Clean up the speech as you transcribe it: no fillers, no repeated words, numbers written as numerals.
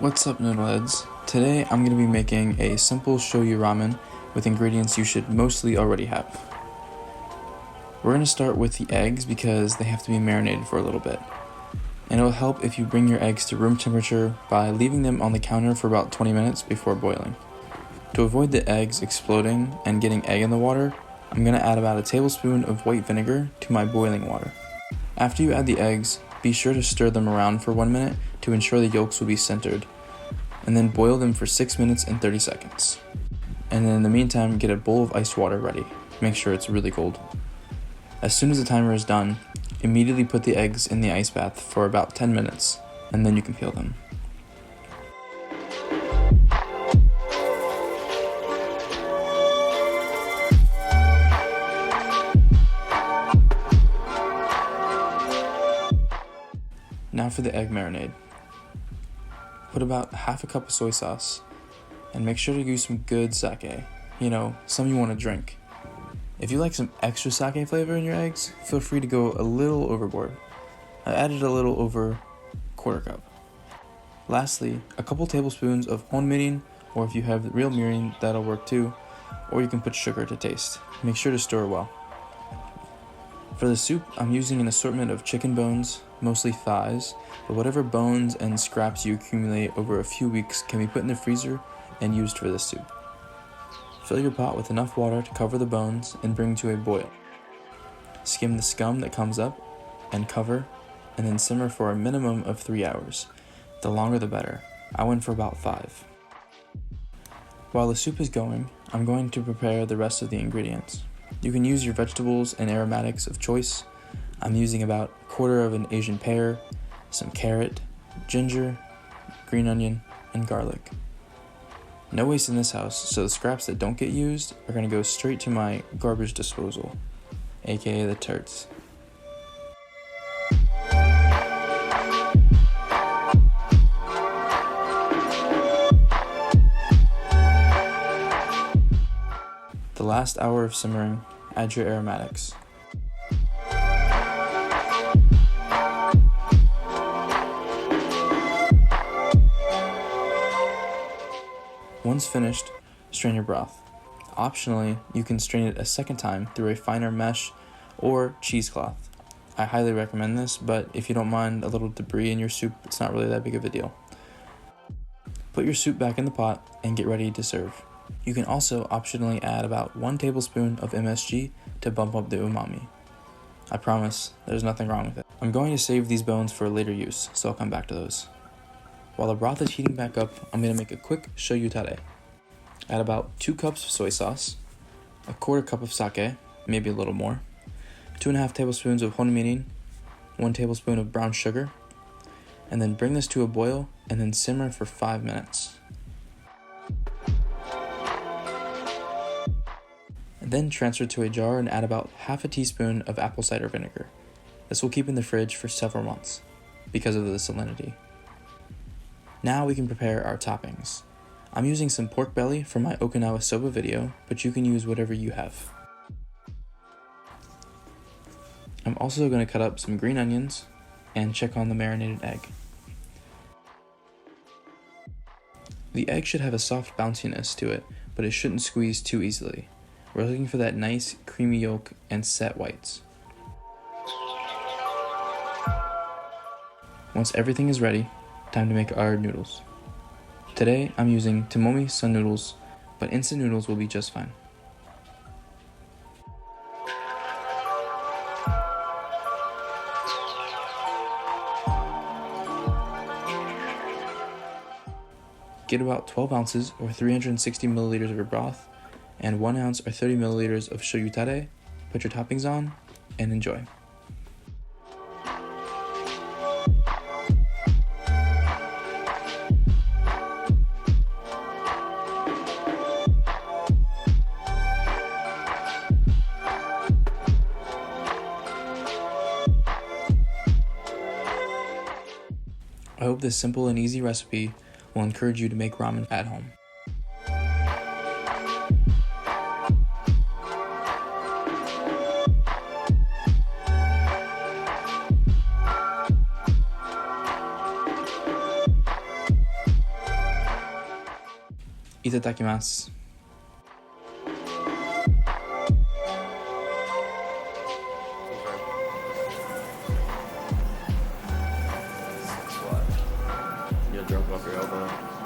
What's up, noodleheads? Today I'm going to be making a simple shoyu ramen with ingredients you should mostly already have. We're going to start with the eggs because they have to be marinated for a little bit. And it'll help if you bring your eggs to room temperature by leaving them on the counter for about 20 minutes before boiling. To avoid the eggs exploding and getting egg in the water, I'm going to add about a tablespoon of white vinegar to my boiling water. After you add the eggs, be sure to stir them around for 1 minute to ensure the yolks will be centered, and then boil them for 6 minutes and 30 seconds. And then in the meantime, get a bowl of ice water ready. Make sure it's really cold. As soon as the timer is done, immediately put the eggs in the ice bath for about 10 minutes, and then you can peel them. Now for the egg marinade. Put about half a cup of soy sauce, and make sure to use some good sake. Some you want to drink. If you like some extra sake flavor in your eggs, feel free to go a little overboard. I added a little over quarter cup. Lastly, a couple tablespoons of mirin, or if you have real mirin, that'll work too, or you can put sugar to taste. Make sure to stir well. For the soup, I'm using an assortment of chicken bones, mostly thighs, but whatever bones and scraps you accumulate over a few weeks can be put in the freezer and used for this soup. Fill your pot with enough water to cover the bones and bring to a boil. Skim the scum that comes up and cover, and then simmer for a minimum of 3 hours. The longer the better. I went for about 5. While the soup is going, I'm going to prepare the rest of the ingredients. You can use your vegetables and aromatics of choice. I'm using about a quarter of an Asian pear, some carrot, ginger, green onion, and garlic. No waste in this house, so the scraps that don't get used are going to go straight to my garbage disposal, aka the turds. The last hour of simmering, add your aromatics. Once finished, strain your broth. Optionally, you can strain it a second time through a finer mesh or cheesecloth. I highly recommend this, but if you don't mind a little debris in your soup, it's not really that big of a deal. Put your soup back in the pot and get ready to serve. You can also optionally add about 1 tablespoon of MSG to bump up the umami. I promise, there's nothing wrong with it. I'm going to save these bones for later use, so I'll come back to those. While the broth is heating back up, I'm going to make a quick shoyu tare. Add about 2 cups of soy sauce, a quarter cup of sake, maybe a little more, 2.5 tablespoons of mirin, 1 tablespoon of brown sugar, and then bring this to a boil and then simmer for 5 minutes. Then transfer to a jar and add about half a teaspoon of apple cider vinegar. This will keep in the fridge for several months because of the salinity. Now we can prepare our toppings. I'm using some pork belly from my Okinawa soba video, but you can use whatever you have. I'm also going to cut up some green onions and check on the marinated egg. The egg should have a soft bounciness to it, but it shouldn't squeeze too easily. We're looking for that nice creamy yolk and set whites. Once everything is ready, time to make our noodles. Today I'm using tomomi sun noodles, but instant noodles will be just fine. Get about 12 ounces or 360 milliliters of your broth and 1 ounce or 30 milliliters of shoyu tare, put your toppings on, and enjoy. I hope this simple and easy recipe will encourage you to make ramen at home. Itadakimasu. You're drunk off your elbow.